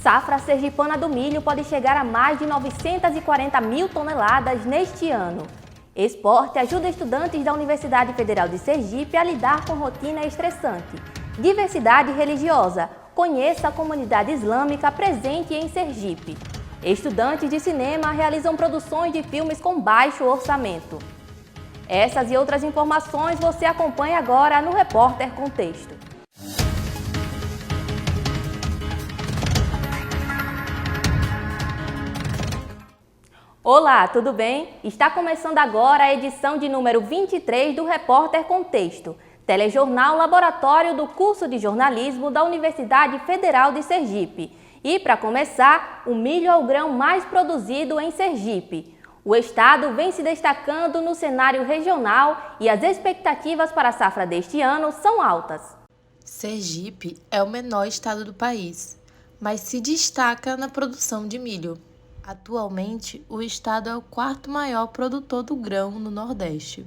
Safra sergipana do milho pode chegar a mais de 940 mil toneladas neste ano. Esporte ajuda estudantes da Universidade Federal de Sergipe a lidar com rotina estressante. Diversidade religiosa. Conheça a comunidade islâmica presente em Sergipe. Estudantes de cinema realizam produções de filmes com baixo orçamento. Essas e outras informações você acompanha agora no Repórter Contexto. Olá, tudo bem? Está começando agora a edição de número 23 do Repórter Contexto, telejornal laboratório do curso de jornalismo da Universidade Federal de Sergipe. E, para começar, o milho é o grão mais produzido em Sergipe. O estado vem se destacando no cenário regional e as expectativas para a safra deste ano são altas. Sergipe é o menor estado do país, mas se destaca na produção de milho. Atualmente, o estado é o quarto maior produtor do grão no Nordeste.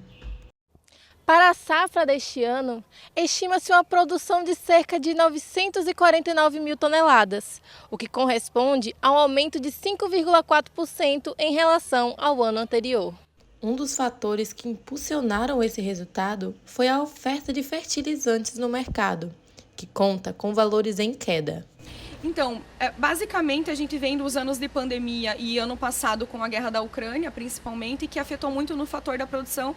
Para a safra deste ano, estima-se uma produção de cerca de 949 mil toneladas, o que corresponde a um aumento de 5,4% em relação ao ano anterior. Um dos fatores que impulsionaram esse resultado foi a oferta de fertilizantes no mercado, que conta com valores em queda. Então, basicamente a gente vem dos anos de pandemia e ano passado com a guerra da Ucrânia, principalmente, que afetou muito no fator da produção,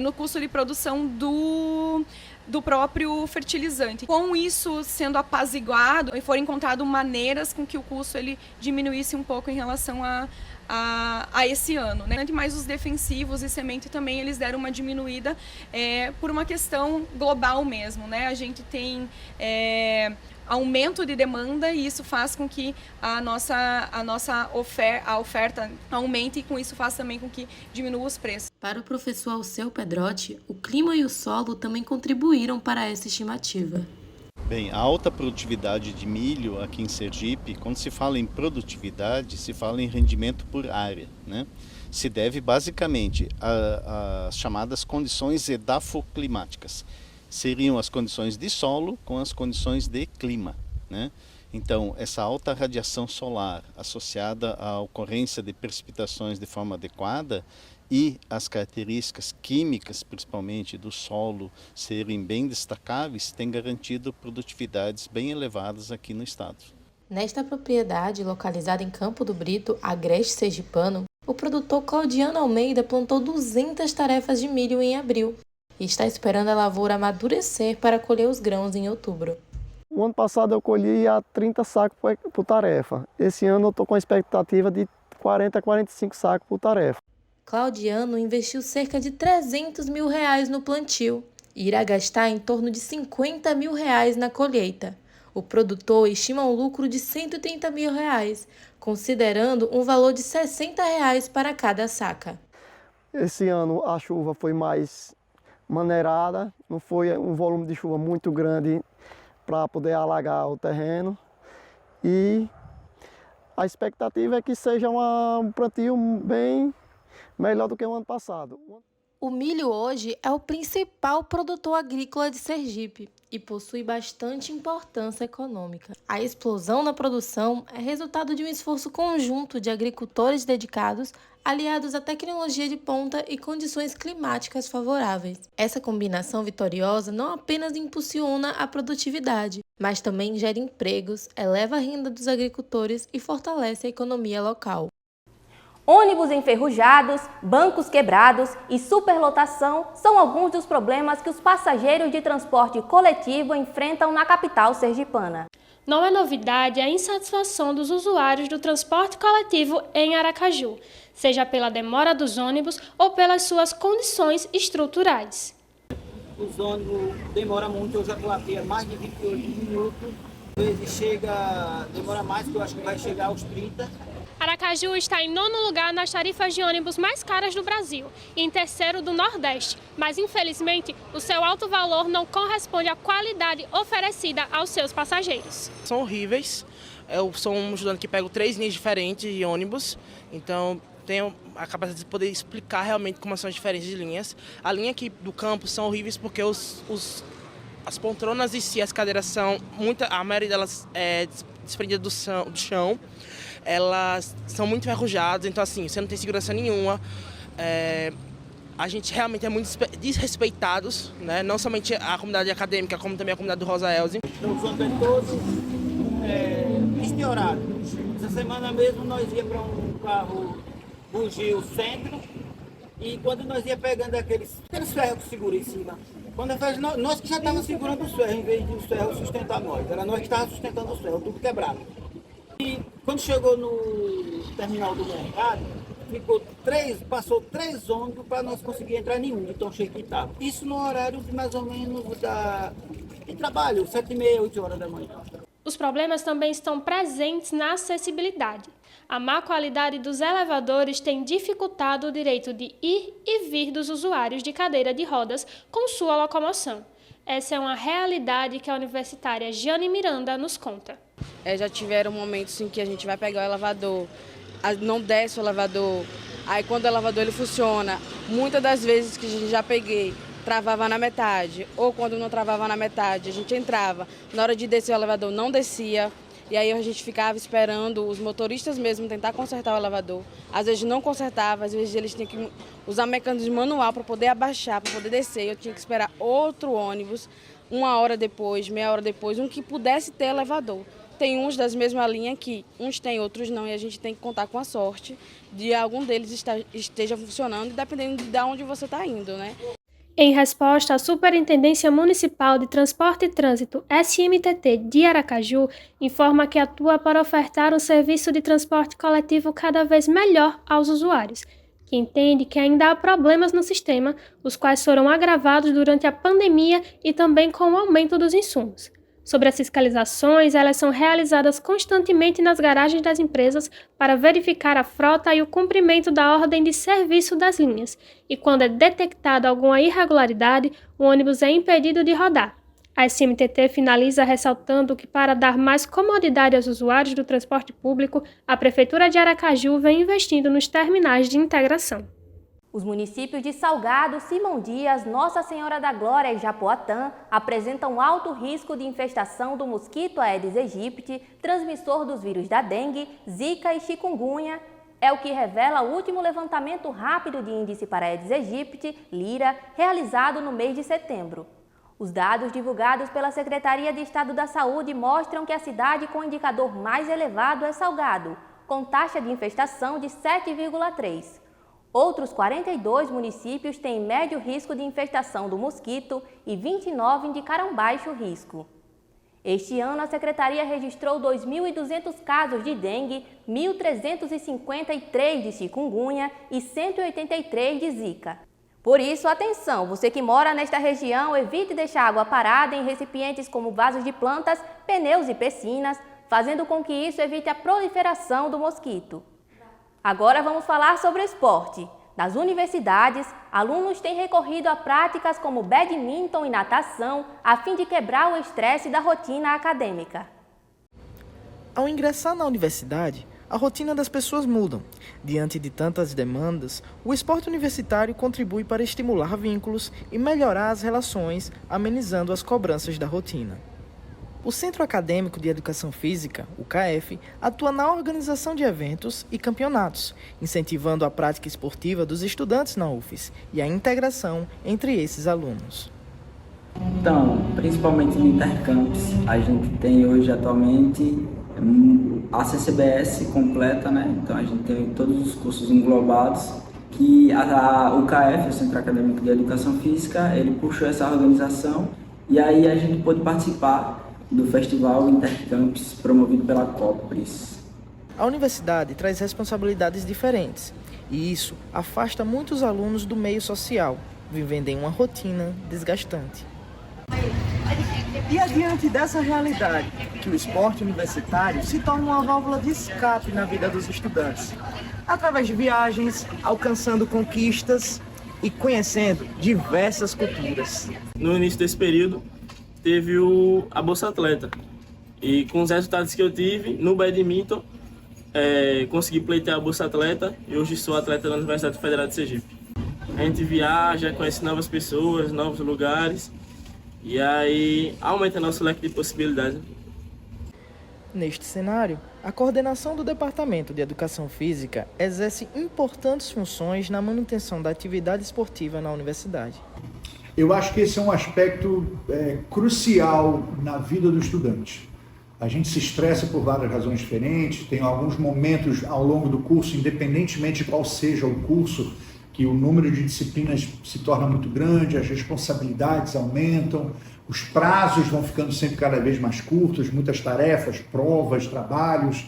no custo de produção do próprio fertilizante. Com isso sendo apaziguado, foram encontradas maneiras com que o custo ele diminuísse um pouco em relação a esse ano, né? Mas os defensivos e semente também eles deram uma diminuída por uma questão global mesmo, né? A gente tem aumento de demanda e isso faz com que a nossa oferta aumente e com isso faz também com que diminua os preços. Para o professor Alceu Pedrotti, o clima e o solo também contribuíram para essa estimativa. Bem, a alta produtividade de milho aqui em Sergipe, quando se fala em produtividade, se fala em rendimento por área, né? Se deve basicamente às chamadas condições edafoclimáticas. Seriam as condições de solo com as condições de clima, né? Então, essa alta radiação solar associada à ocorrência de precipitações de forma adequada e as características químicas, principalmente do solo, serem bem destacáveis, tem garantido produtividades bem elevadas aqui no estado. Nesta propriedade, localizada em Campo do Brito, agreste sergipano, o produtor Claudiano Almeida plantou 200 tarefas de milho em abril e está esperando a lavoura amadurecer para colher os grãos em outubro. O ano passado eu colhi a 30 sacos por tarefa. Esse ano eu estou com a expectativa de 40 a 45 sacos por tarefa. Claudiano investiu cerca de R$300 mil no plantio e irá gastar em torno de R$50 mil na colheita. O produtor estima um lucro de R$130 mil, considerando um valor de R$60 para cada saca. Esse ano a chuva foi mais maneirada, não foi um volume de chuva muito grande para poder alagar o terreno e a expectativa é que seja um plantio bem melhor do que o ano passado. O milho hoje é o principal produtor agrícola de Sergipe e possui bastante importância econômica. A explosão na produção é resultado de um esforço conjunto de agricultores dedicados, aliados à tecnologia de ponta e condições climáticas favoráveis. Essa combinação vitoriosa não apenas impulsiona a produtividade, mas também gera empregos, eleva a renda dos agricultores e fortalece a economia local. Ônibus enferrujados, bancos quebrados e superlotação são alguns dos problemas que os passageiros de transporte coletivo enfrentam na capital sergipana. Não é novidade a insatisfação dos usuários do transporte coletivo em Aracaju, seja pela demora dos ônibus ou pelas suas condições estruturais. Os ônibus demoram muito, eu já estou aqui há mais de 28 minutos, às vezes demora mais, que eu acho que vai chegar aos 30. Aracaju está em 9º lugar nas tarifas de ônibus mais caras do Brasil e em 3º do Nordeste, mas infelizmente o seu alto valor não corresponde à qualidade oferecida aos seus passageiros. São horríveis, eu sou um estudante que pego 3 linhas diferentes de ônibus, então tenho a capacidade de poder explicar realmente como são as diferentes linhas. A linha aqui do campus são horríveis porque as poltronas em si, as cadeiras são, a maioria delas desprendidas do chão, elas são muito enferrujadas, então assim, você não tem segurança nenhuma. A gente realmente é muito desrespeitados, né? Não somente a comunidade acadêmica, como também a comunidade do Rosa Elze. Então, os ônibus todos estiorados. Essa semana mesmo nós ia para um carro Bugio Centro, e quando nós ia pegando aqueles ferros que seguram em cima, quando nós que já estávamos segurando os ferros, em vez de os ferros sustentar nós, era nós que estávamos sustentando os ferros, tudo quebrado. E quando chegou no terminal do mercado, passou 3 ônibus para nós conseguir entrar nenhum, de tão cheio que estava. Isso no horário de mais ou menos de trabalho, 7h30, 8 horas da manhã. Os problemas também estão presentes na acessibilidade. A má qualidade dos elevadores tem dificultado o direito de ir e vir dos usuários de cadeira de rodas com sua locomoção. Essa é uma realidade que a universitária Jane Miranda nos conta. Já tiveram momentos em que a gente vai pegar o elevador, não desce o elevador, aí quando o elevador ele funciona, muitas das vezes que a gente já peguei, travava na metade, ou quando não travava na metade, a gente entrava, na hora de descer o elevador não descia, e aí a gente ficava esperando os motoristas mesmo tentar consertar o elevador. Às vezes não consertava, às vezes eles tinham que usar mecanismo manual para poder abaixar, para poder descer, eu tinha que esperar outro ônibus, 1 hora depois, meia hora depois, um que pudesse ter elevador. Tem uns das mesmas linhas que uns têm, outros não, e a gente tem que contar com a sorte de algum deles esteja funcionando, dependendo de onde você está indo, né? Em resposta, a Superintendência Municipal de Transporte e Trânsito, SMTT, de Aracaju, informa que atua para ofertar um serviço de transporte coletivo cada vez melhor aos usuários, que entende que ainda há problemas no sistema, os quais foram agravados durante a pandemia e também com o aumento dos insumos. Sobre as fiscalizações, elas são realizadas constantemente nas garagens das empresas para verificar a frota e o cumprimento da ordem de serviço das linhas, e quando é detectada alguma irregularidade, o ônibus é impedido de rodar. A SMTT finaliza ressaltando que, para dar mais comodidade aos usuários do transporte público, a Prefeitura de Aracaju vem investindo nos terminais de integração. Os municípios de Salgado, Simão Dias, Nossa Senhora da Glória e Japoatã apresentam alto risco de infestação do mosquito Aedes aegypti, transmissor dos vírus da dengue, zika e chikungunya. É o que revela o último levantamento rápido de índice para Aedes aegypti, LIRA, realizado no mês de setembro. Os dados divulgados pela Secretaria de Estado da Saúde mostram que a cidade com indicador mais elevado é Salgado, com taxa de infestação de 7,3. Outros 42 municípios têm médio risco de infestação do mosquito e 29 indicaram baixo risco. Este ano, a Secretaria registrou 2.200 casos de dengue, 1.353 de chikungunya e 183 de zika. Por isso, atenção, você que mora nesta região, evite deixar água parada em recipientes como vasos de plantas, pneus e piscinas, fazendo com que isso evite a proliferação do mosquito. Agora vamos falar sobre esporte. Nas universidades, alunos têm recorrido a práticas como badminton e natação a fim de quebrar o estresse da rotina acadêmica. Ao ingressar na universidade, a rotina das pessoas muda. Diante de tantas demandas, o esporte universitário contribui para estimular vínculos e melhorar as relações, amenizando as cobranças da rotina. O Centro Acadêmico de Educação Física, o CAEF, atua na organização de eventos e campeonatos, incentivando a prática esportiva dos estudantes na UFES e a integração entre esses alunos. Então, principalmente no Intercampus, a gente tem hoje atualmente a CCBS completa, né? Então a gente tem todos os cursos englobados, que o CAEF, o Centro Acadêmico de Educação Física, ele puxou essa organização e aí a gente pôde participar do Festival Intercampus promovido pela Copris. A universidade traz responsabilidades diferentes e isso afasta muitos alunos do meio social, vivendo em uma rotina desgastante. E adiante dessa realidade, que o esporte universitário se torna uma válvula de escape na vida dos estudantes, através de viagens, alcançando conquistas e conhecendo diversas culturas. No início desse período, teve a Bolsa Atleta, e com os resultados que eu tive no badminton, consegui pleitear a Bolsa Atleta e hoje sou atleta da Universidade Federal de Sergipe. A gente viaja, conhece novas pessoas, novos lugares, e aí aumenta nosso leque de possibilidades. Neste cenário, a coordenação do Departamento de Educação Física exerce importantes funções na manutenção da atividade esportiva na universidade. Eu acho que esse é um aspecto crucial na vida do estudante. A gente se estressa por várias razões diferentes, tem alguns momentos ao longo do curso, independentemente de qual seja o curso, que o número de disciplinas se torna muito grande, as responsabilidades aumentam, os prazos vão ficando sempre cada vez mais curtos, muitas tarefas, provas, trabalhos,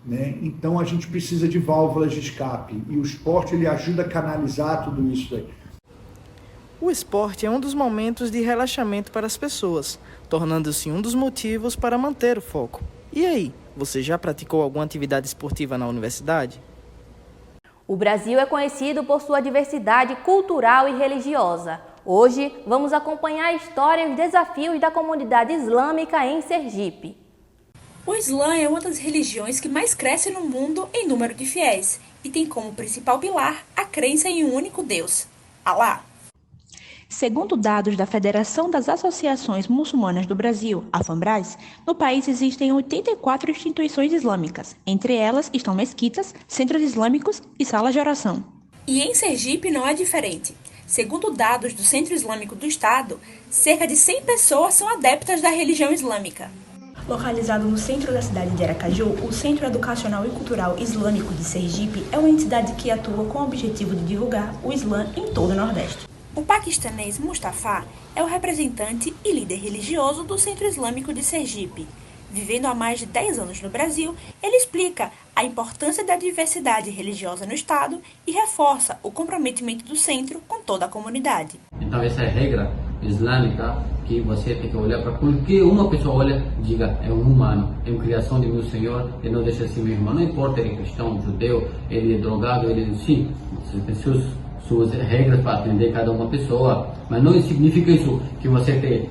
né? Então a gente precisa de válvulas de escape e o esporte ele ajuda a canalizar tudo isso aí. O esporte é um dos momentos de relaxamento para as pessoas, tornando-se um dos motivos para manter o foco. E aí, você já praticou alguma atividade esportiva na universidade? O Brasil é conhecido por sua diversidade cultural e religiosa. Hoje, vamos acompanhar a história e os desafios da comunidade islâmica em Sergipe. O Islã é uma das religiões que mais cresce no mundo em número de fiéis e tem como principal pilar a crença em um único Deus, Alá. Segundo dados da Federação das Associações Muçulmanas do Brasil, a FAMBRAS, no país existem 84 instituições islâmicas. Entre elas estão mesquitas, centros islâmicos e salas de oração. E em Sergipe não é diferente. Segundo dados do Centro Islâmico do Estado, cerca de 100 pessoas são adeptas da religião islâmica. Localizado no centro da cidade de Aracaju, o Centro Educacional e Cultural Islâmico de Sergipe é uma entidade que atua com o objetivo de divulgar o Islã em todo o Nordeste. O paquistanês Mustafa é o representante e líder religioso do Centro Islâmico de Sergipe. Vivendo há mais de 10 anos no Brasil, ele explica a importância da diversidade religiosa no Estado e reforça o comprometimento do centro com toda a comunidade. Então essa é a regra islâmica que você tem que olhar para porque uma pessoa olha diga é um humano, é uma criação de meu Senhor e não deixa assim meu irmão, não importa ele é cristão, judeu, ele é drogado, ele sim, suas regras para atender cada uma pessoa, mas não significa isso que você tem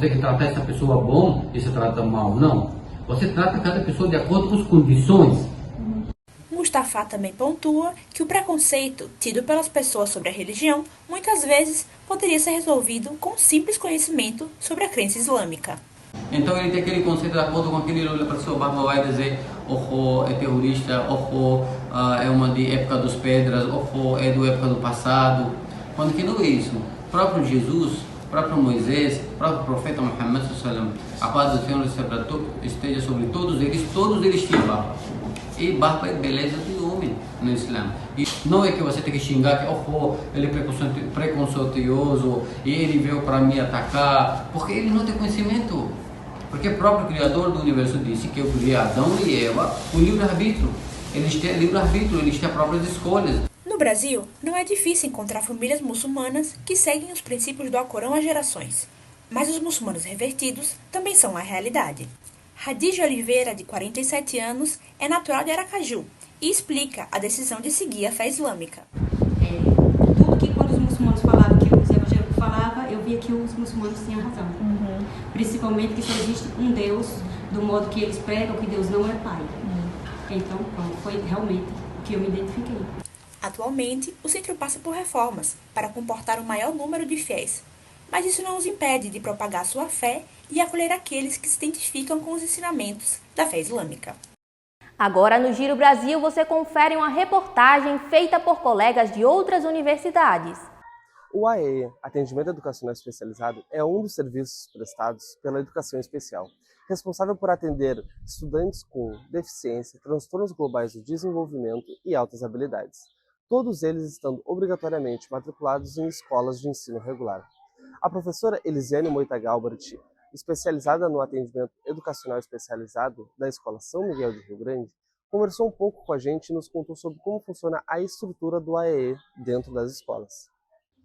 que tratar essa pessoa bom e se trata mal, não. Você trata cada pessoa de acordo com as condições. Mustafa também pontua que o preconceito tido pelas pessoas sobre a religião muitas vezes poderia ser resolvido com um simples conhecimento sobre a crença islâmica. Então ele tem aquele conceito de acordo com aquele olha para a pessoa barba vai dizer é terrorista, é uma de época dos pedras, é do época do passado. Quando que não é isso? O próprio Jesus, o próprio Moisés, o próprio profeta Muhammad sallallahu a paz do Senhor esteja sobre todos eles tinham barba. E barba é beleza de homem no Islã. E não é que você tem que xingar que ele é preconceituoso e ele veio para me atacar, porque ele não tem conhecimento. Porque o próprio Criador do Universo disse que eu criei Adão e Eva com livre-arbítrio. Eles têm livre-arbítrio, eles têm próprias escolhas. No Brasil, não é difícil encontrar famílias muçulmanas que seguem os princípios do Alcorão há gerações. Mas os muçulmanos revertidos também são a realidade. Hadij Oliveira, de 47 anos, é natural de Aracaju e explica a decisão de seguir a fé islâmica. Tudo que quando os muçulmanos falavam que os evangélicos falavam, eu via que os muçulmanos tinham razão. Principalmente que só existe um Deus, do modo que eles pregam, que Deus não é Pai. Então, foi realmente o que eu me identifiquei. Atualmente, o centro passa por reformas para comportar um maior número de fiéis. Mas isso não os impede de propagar sua fé e acolher aqueles que se identificam com os ensinamentos da fé islâmica. Agora no Giro Brasil você confere uma reportagem feita por colegas de outras universidades. O AEE, Atendimento Educacional Especializado, é um dos serviços prestados pela Educação Especial, responsável por atender estudantes com deficiência, transtornos globais do desenvolvimento e altas habilidades, todos eles estando obrigatoriamente matriculados em escolas de ensino regular. A professora Elisiane Moita Galbert, especializada no atendimento educacional especializado da Escola São Miguel de Rio Grande, conversou um pouco com a gente e nos contou sobre como funciona a estrutura do AEE dentro das escolas.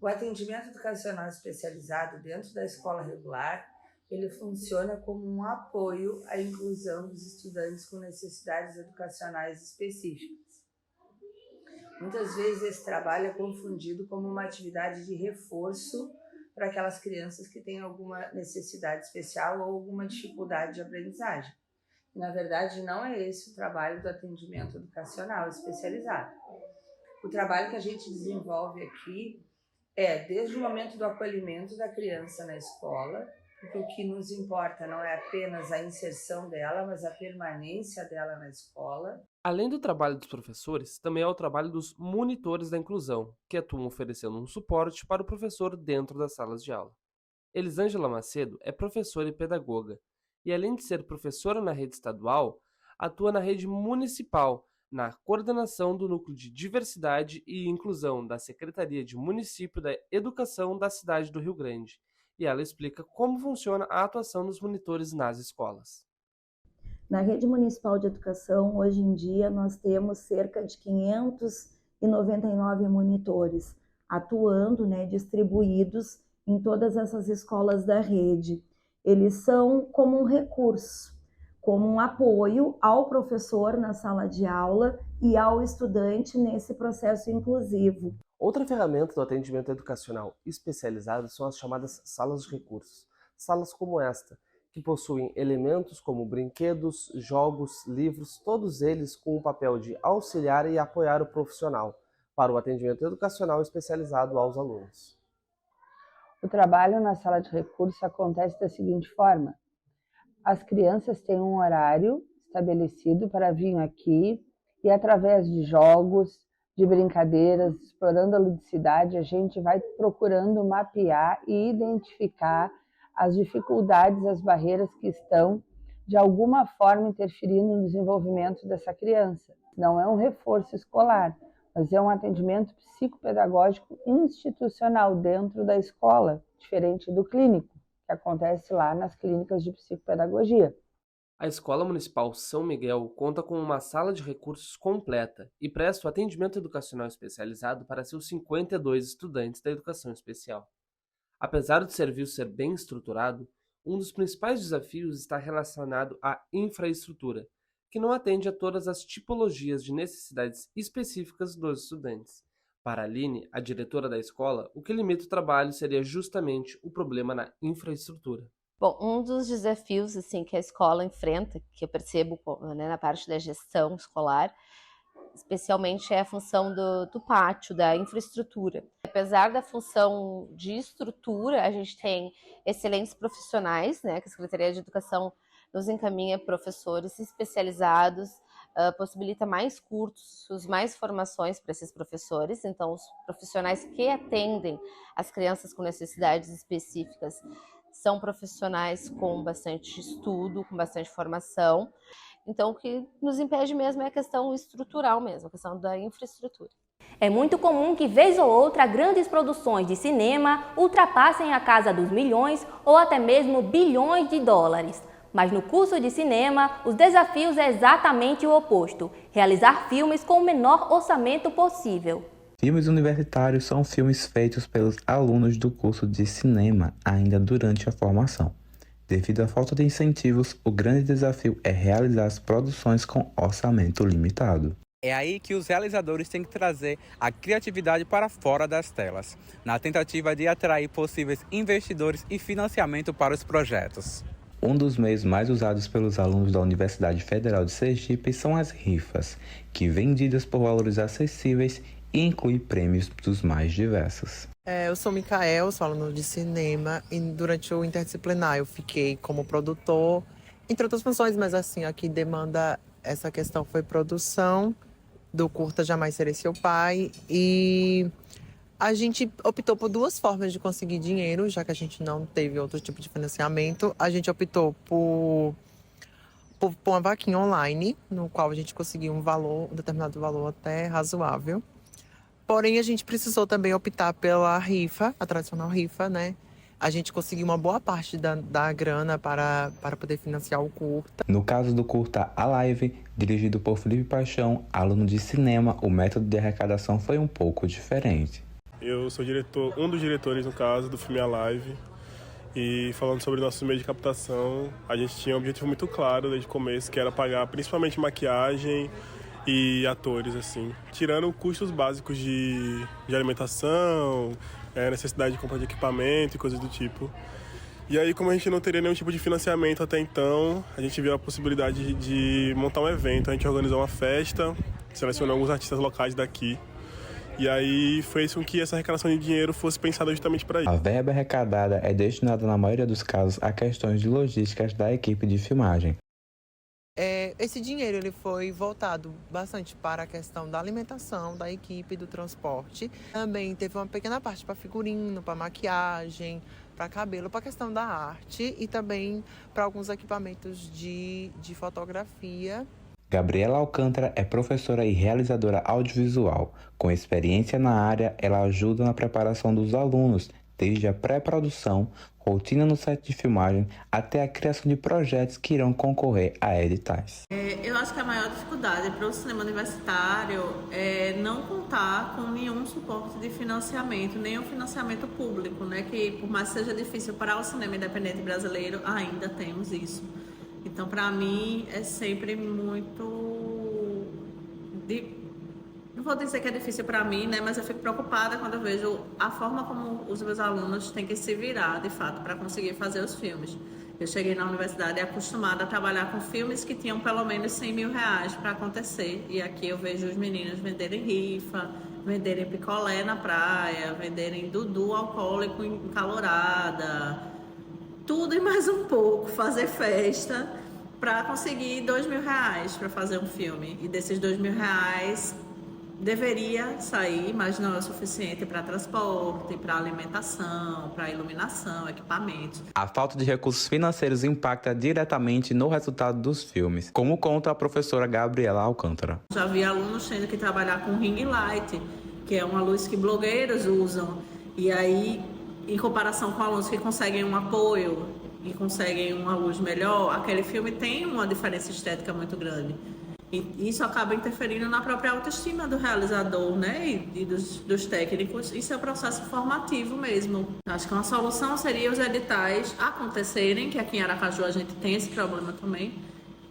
O atendimento educacional especializado dentro da escola regular, ele funciona como um apoio à inclusão dos estudantes com necessidades educacionais específicas. Muitas vezes esse trabalho é confundido como uma atividade de reforço para aquelas crianças que têm alguma necessidade especial ou alguma dificuldade de aprendizagem. Na verdade, não é esse o trabalho do atendimento educacional especializado. O trabalho que a gente desenvolve aqui é desde o momento do acolhimento da criança na escola, porque o que nos importa não é apenas a inserção dela, mas a permanência dela na escola. Além do trabalho dos professores, também há o trabalho dos monitores da inclusão, que atuam oferecendo um suporte para o professor dentro das salas de aula. Elisângela Macedo é professora e pedagoga, e além de ser professora na rede estadual, atua na rede municipal, na coordenação do Núcleo de Diversidade e Inclusão da Secretaria de Município da Educação da cidade do Rio Grande, e ela explica como funciona a atuação dos monitores nas escolas. Na rede municipal de educação, hoje em dia, nós temos cerca de 599 monitores atuando, distribuídos em todas essas escolas da rede. Eles são como um recurso, como um apoio ao professor na sala de aula e ao estudante nesse processo inclusivo. Outra ferramenta do atendimento educacional especializado são as chamadas salas de recursos. Salas como esta, que possuem elementos como brinquedos, jogos, livros, todos eles com o papel de auxiliar e apoiar o profissional para o atendimento educacional especializado aos alunos. O trabalho na sala de recursos acontece da seguinte forma: as crianças têm um horário estabelecido para vir aqui e, através de jogos, de brincadeiras, explorando a ludicidade, a gente vai procurando mapear e identificar as dificuldades, as barreiras que estão, de alguma forma, interferindo no desenvolvimento dessa criança. Não é um reforço escolar, mas é um atendimento psicopedagógico institucional dentro da escola, diferente do clínico, que acontece lá nas clínicas de psicopedagogia. A Escola Municipal São Miguel conta com uma sala de recursos completa e presta o atendimento educacional especializado para seus 52 estudantes da educação especial. Apesar do serviço ser bem estruturado, um dos principais desafios está relacionado à infraestrutura, que não atende a todas as tipologias de necessidades específicas dos estudantes. Para a Aline, a diretora da escola, o que limita o trabalho seria justamente o problema na infraestrutura. Bom, um dos desafios que a escola enfrenta, que eu percebo na parte da gestão escolar, especialmente é a função do pátio, da infraestrutura. Apesar da função de estrutura, a gente tem excelentes profissionais, que a Secretaria de Educação nos encaminha professores especializados, possibilita mais cursos, mais formações para esses professores. Então, os profissionais que atendem as crianças com necessidades específicas são profissionais com bastante estudo, com bastante formação. Então, o que nos impede mesmo é a questão estrutural mesmo, a questão da infraestrutura. É muito comum que, vez ou outra, grandes produções de cinema ultrapassem a casa dos milhões ou até mesmo bilhões de dólares. Mas no curso de cinema, os desafios é exatamente o oposto: realizar filmes com o menor orçamento possível. Filmes universitários são filmes feitos pelos alunos do curso de cinema ainda durante a formação. Devido à falta de incentivos, o grande desafio é realizar as produções com orçamento limitado. É aí que os realizadores têm que trazer a criatividade para fora das telas, na tentativa de atrair possíveis investidores e financiamento para os projetos. Um dos meios mais usados pelos alunos da Universidade Federal de Sergipe são as rifas, que vendidas por valores acessíveis e inclui prêmios dos mais diversos. Eu sou Micael, sou aluno de cinema e durante o interdisciplinar eu fiquei como produtor, entre outras funções, mas aqui demanda essa questão foi produção do curta Jamais Serei Seu Pai, e a gente optou por duas formas de conseguir dinheiro, já que a gente não teve outro tipo de financiamento. A gente optou por uma vaquinha online, no qual a gente conseguiu um determinado valor até razoável. Porém, a gente precisou também optar pela rifa, a tradicional rifa, A gente conseguiu uma boa parte da grana para poder financiar o curta. No caso do curta A Live, dirigido por Felipe Paixão, aluno de cinema, o método de arrecadação foi um pouco diferente. Eu sou um dos diretores, no caso, do filme A Live. E falando sobre nossos meios de captação, a gente tinha um objetivo muito claro desde o começo, que era pagar principalmente maquiagem e atores, tirando custos básicos de alimentação, necessidade de compra de equipamento e coisas do tipo. E aí, como a gente não teria nenhum tipo de financiamento até então, a gente viu a possibilidade de montar um evento. A gente organizou uma festa, selecionou alguns artistas locais daqui E aí fez com que essa arrecadação de dinheiro fosse pensada justamente para isso. A verba arrecadada é destinada, na maioria dos casos, a questões de logísticas da equipe de filmagem. Esse dinheiro ele foi voltado bastante para a questão da alimentação, da equipe, do transporte. Também teve uma pequena parte para figurino, para maquiagem, para cabelo, para a questão da arte e também para alguns equipamentos de fotografia. Gabriela Alcântara é professora e realizadora audiovisual. Com experiência na área, ela ajuda na preparação dos alunos, desde a pré-produção, rotina no set de filmagem, até a criação de projetos que irão concorrer a editais. Eu acho que a maior dificuldade para o cinema universitário é não contar com nenhum suporte de financiamento, nem o financiamento público, né? Que por mais que seja difícil para o cinema independente brasileiro, ainda temos isso. Então, para mim, é sempre muito... Não vou dizer que é difícil para mim, né? Mas eu fico preocupada quando eu vejo a forma como os meus alunos têm que se virar, de fato, para conseguir fazer os filmes. Eu cheguei na universidade acostumada a trabalhar com filmes que tinham pelo menos 100 mil reais para acontecer. E aqui eu vejo os meninos venderem rifa, venderem picolé na praia, venderem dudu alcoólico encalorada, tudo e mais um pouco, fazer festa para conseguir 2 mil reais para fazer um filme. E desses 2 mil reais deveria sair, mas não é o suficiente para transporte, para alimentação, para iluminação, equipamentos. A falta de recursos financeiros impacta diretamente no resultado dos filmes, como conta a professora Gabriela Alcântara. Já vi alunos tendo que trabalhar com ring light, que é uma luz que blogueiros usam, e aí, em comparação com alunos que conseguem um apoio e conseguem uma luz melhor, aquele filme tem uma diferença estética muito grande. E isso acaba interferindo na própria autoestima do realizador, né, e dos técnicos. Isso é um processo formativo mesmo. Acho que uma solução seria os editais acontecerem, que aqui em Aracaju a gente tem esse problema também,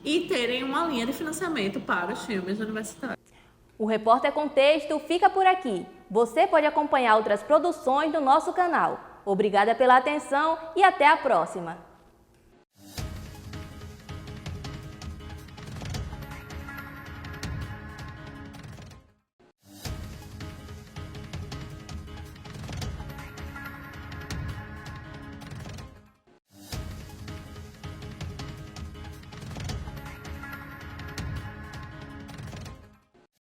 e terem uma linha de financiamento para os filmes universitários. O Repórter Contexto fica por aqui. Você pode acompanhar outras produções do nosso canal. Obrigada pela atenção e até a próxima!